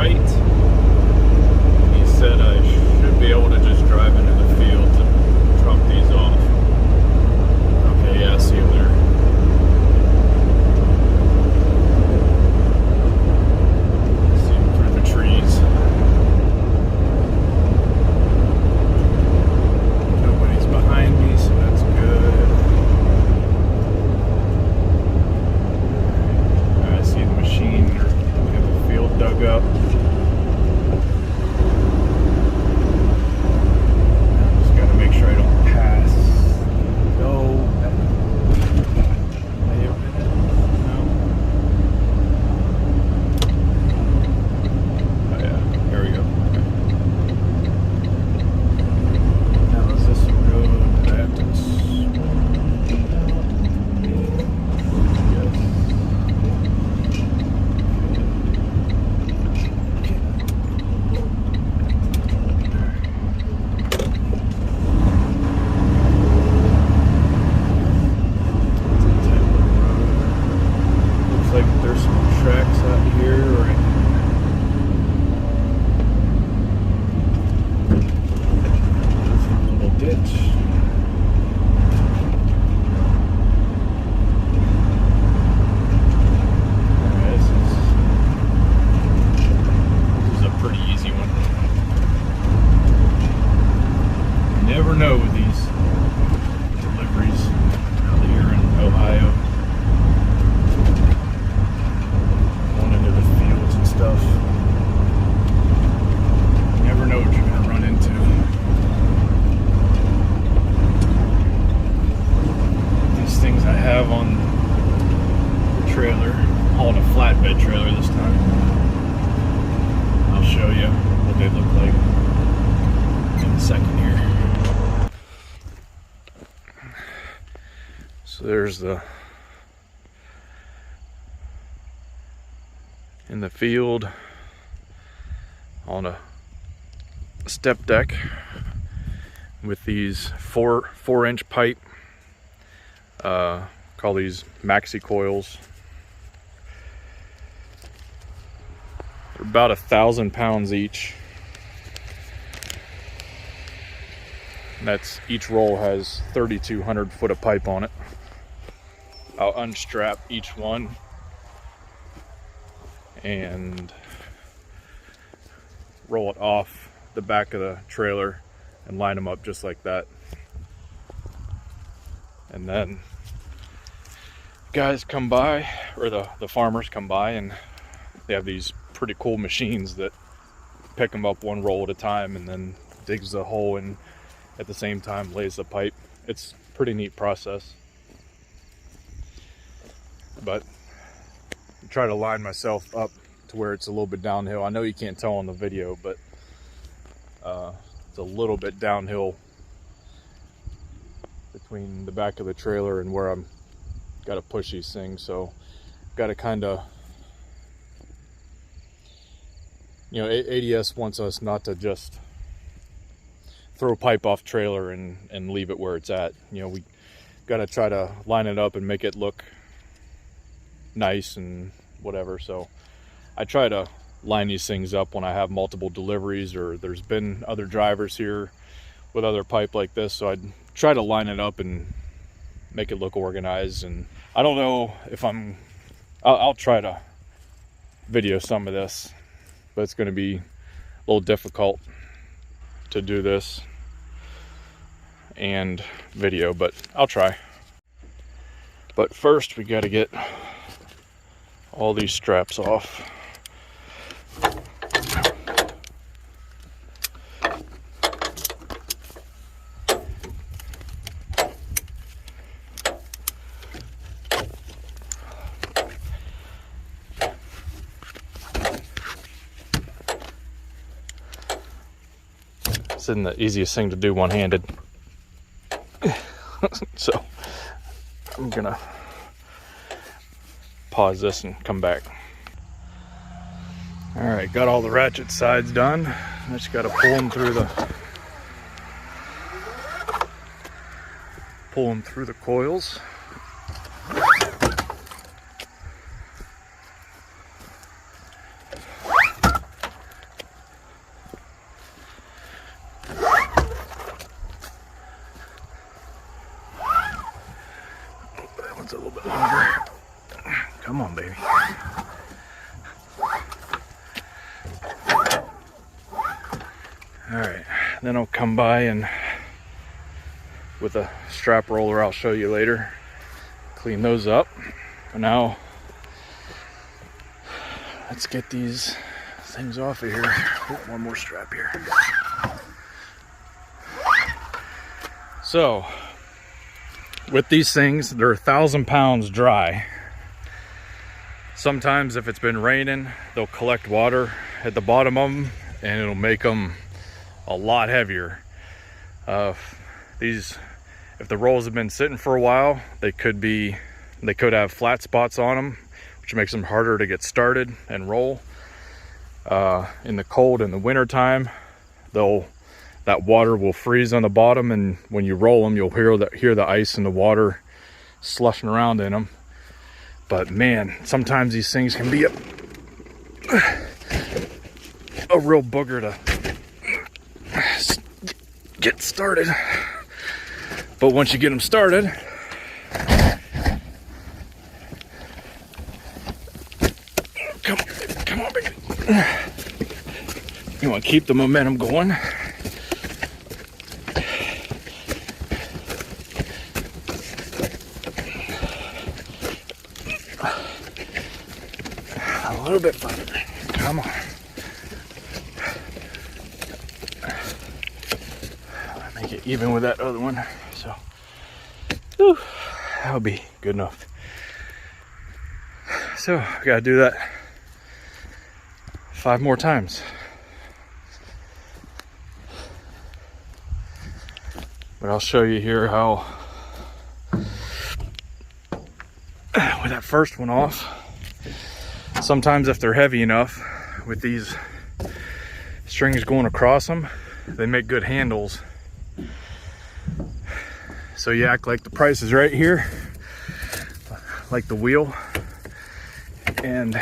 right. He said I should be able to just drive into the field to drop these off. Okay, yeah, I see him there. See him through the trees. Nobody's behind me, so that's good. I see the machine. We have the field dug up. Just got to make sure I don't pass. Go. No. Oh yeah, here we go. Now is this a road that I have to swing out? Yes. Looks like there's some tracks out here, right? There's a little ditch. Alright, this is a pretty easy one. You never know with these deliveries out here in Ohio. Going into the fields and stuff. You never know what you're going to run into. These things I have on the trailer, hauling a flatbed trailer this time. I'll show you what they look like in a second here. So there's the in the field on a step deck with these four-inch pipe. Call these maxi coils. They're about 1,000 pounds each. And that's each roll has 3,200 foot of pipe on it. I'll unstrap each one and roll it off the back of the trailer and line them up just like that. And then guys come by, or the farmers come by, and they have these pretty cool machines that pick them up one roll at a time and then digs the hole in at the same time, lays the pipe. It's a pretty neat process. But I try to line myself up to where it's a little bit downhill. I know you can't tell on the video, but it's a little bit downhill between the back of the trailer and where I'm got to push these things. So got to kind of, you know, ADS wants us not to just throw pipe off trailer and leave it where it's at. You know, we got to try to line it up and make it look nice and whatever. So I try to line these things up when I have multiple deliveries, or there's been other drivers here with other pipe like this, so I'd try to line it up and make it look organized. And I don't know if I'll try to video some of this, but it's going to be a little difficult to do this and video, but I'll try. But first we got to get all these straps off. This isn't the easiest thing to do one-handed. So I'm gonna pause this and come back. All right, got all the ratchet sides done. I just got to pull them through the coils. Come on, baby. All right, then I'll come by and with a strap roller I'll show you later, clean those up. But now let's get these things off of here. Oh, one more strap here. So with these things, they're 1,000 pounds dry. Sometimes if it's been raining, they'll collect water at the bottom of them and it'll make them a lot heavier. If the rolls have been sitting for a while, they could have flat spots on them, which makes them harder to get started and roll. In the cold, in the winter time, that water will freeze on the bottom, and when you roll them, you'll hear the ice and the water slushing around in them. But man, sometimes these things can be a real booger to get started. But once you get them started, come on, baby. You want to keep the momentum going. A little bit further. Come on. Make it even with that other one. So, whew, that'll be good enough. So, I gotta do that 5 more times. But I'll show you here how, with that first one off, sometimes if they're heavy enough, with these strings going across them, they make good handles. So you act like the price is right here, like the wheel, and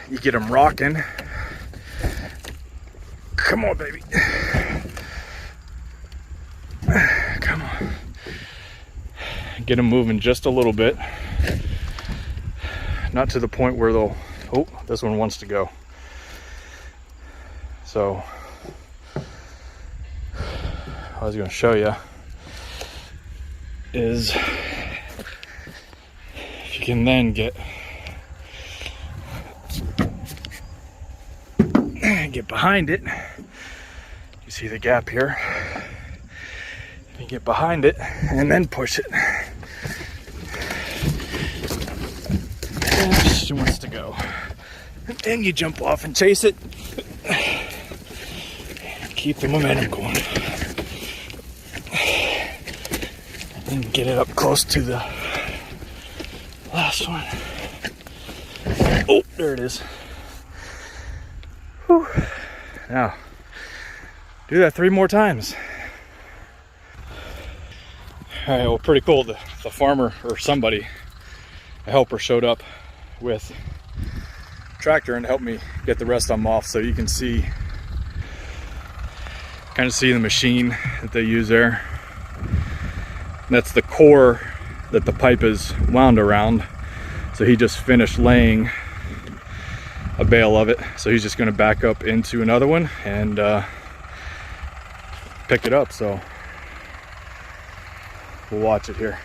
you get them rocking. Come on, baby. Come on. Get them moving just a little bit. Not to the point where they'll, oh, this one wants to go. So I was going to show you is if you can then get behind it. You see the gap here. You get behind it and then push it. And she wants to go. And then you jump off and chase it. Keep the momentum going. And get it up close to the last one. Oh, there it is. Whew. Now, do that 3 more times. All right, well, pretty cool. The farmer or somebody, a helper, showed up with a tractor and helped me get the rest of them off, so you can see, kind of see the machine that they use there. And that's the core that the pipe is wound around. So he just finished laying a bale of it, so he's just going to back up into another one and pick it up. So we'll watch it here.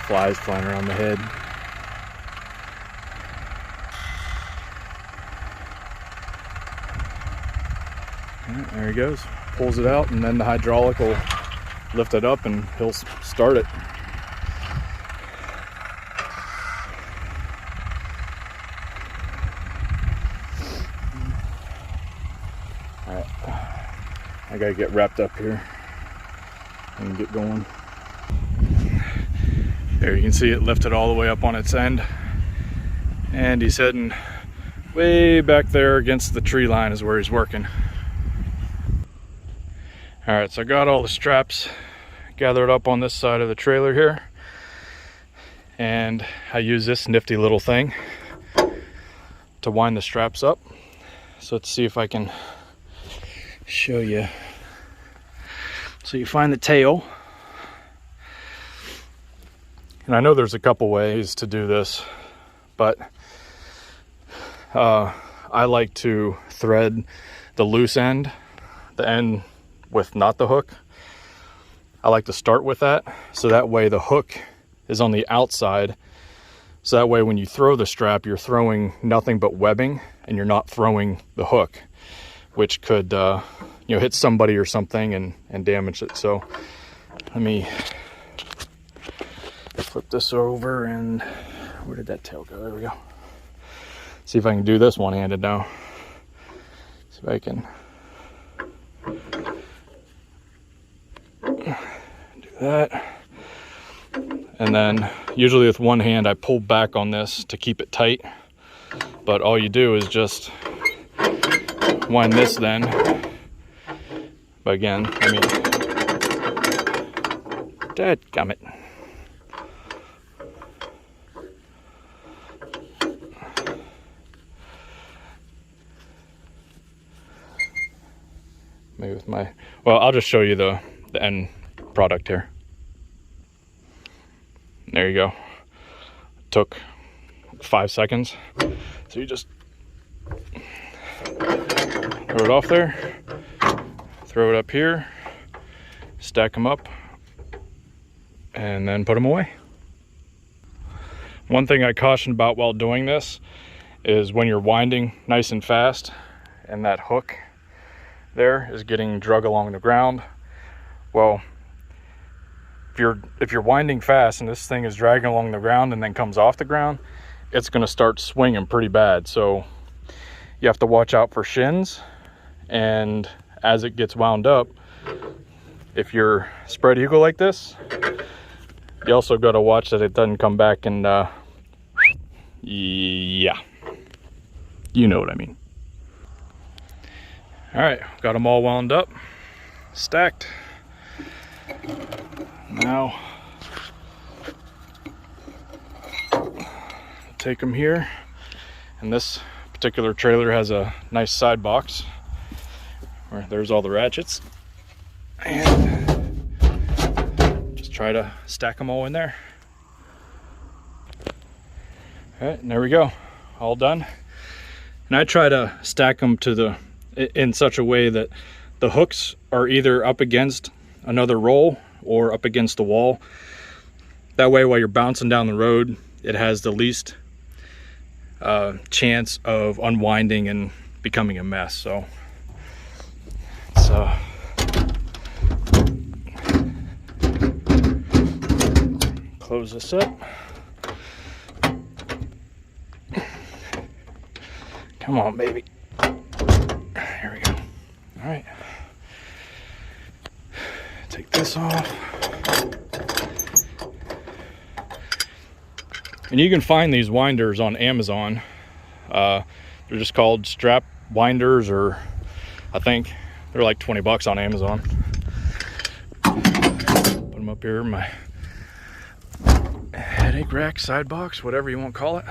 Flies flying around the head. Right, there he goes. Pulls it out, and then the hydraulic will lift it up and he'll start it. Alright, I gotta get wrapped up here and get going. There you can see it lifted all the way up on its end, and he's heading way back there against the tree line is where he's working. Alright, so I got all the straps gathered up on this side of the trailer here, and I use this nifty little thing to wind the straps up. So let's see if I can show you. So you find the tail. And I know there's a couple ways to do this, but I like to thread the loose end, the end with not the hook. I like to start with that, so that way the hook is on the outside. So that way when you throw the strap, you're throwing nothing but webbing and you're not throwing the hook, which could hit somebody or something and damage it. So let me flip this over, and where did that tail go? There we go. See if I can do this one-handed now. See if I can do that. And then usually with one hand I pull back on this to keep it tight, but all you do is just wind this then. But again, I mean, dadgummit. Maybe with my, well, I'll just show you the end product here. There you go. Took 5 seconds. So you just throw it off there, throw it up here, stack them up, and then put them away. One thing I caution about while doing this is when you're winding nice and fast and that hook there is getting drug along the ground. Well, if you're winding fast and this thing is dragging along the ground and then comes off the ground, it's going to start swinging pretty bad. So you have to watch out for shins, and as it gets wound up, if you're spread eagle like this, you also got to watch that it doesn't come back and yeah, you know what I mean. All right, got them all wound up, stacked. Now, take them here, and this particular trailer has a nice side box where there's all the ratchets, and just try to stack them all in there. All right, and there we go, all done. And I try to stack them in such a way that the hooks are either up against another roll or up against the wall. That way while you're bouncing down the road, it has the least chance of unwinding and becoming a mess. So close this up. Come on, baby. Here we go. All right. Take this off. And you can find these winders on Amazon. They're just called strap winders, or I think they're like 20 bucks on Amazon. Put them up here in my headache rack, side box, whatever you want to call it.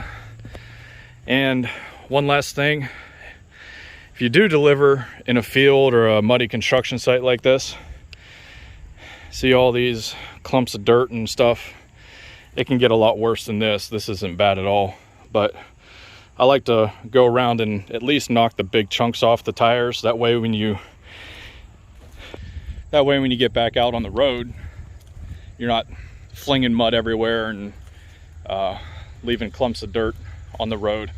And one last thing, if you do deliver in a field or a muddy construction site like this, see all these clumps of dirt and stuff, it can get a lot worse than this. This isn't bad at all, but I like to go around and at least knock the big chunks off the tires. That way when you get back out on the road, you're not flinging mud everywhere and leaving clumps of dirt on the road.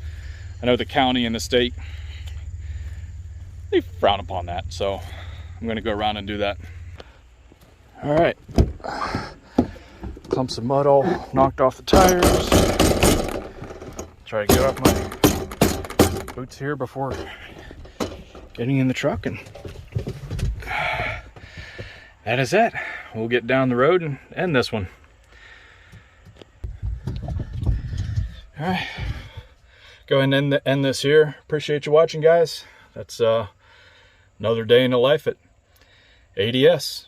I know the county and the state, they frown upon that, so I'm going to go around and do that. All right, clumps of mud all knocked off the tires. Try to get off my boots here before getting in the truck, and that is it. We'll get down the road and end this one. All right, go ahead and end this here. Appreciate you watching, guys. That's another day in the life at ADS.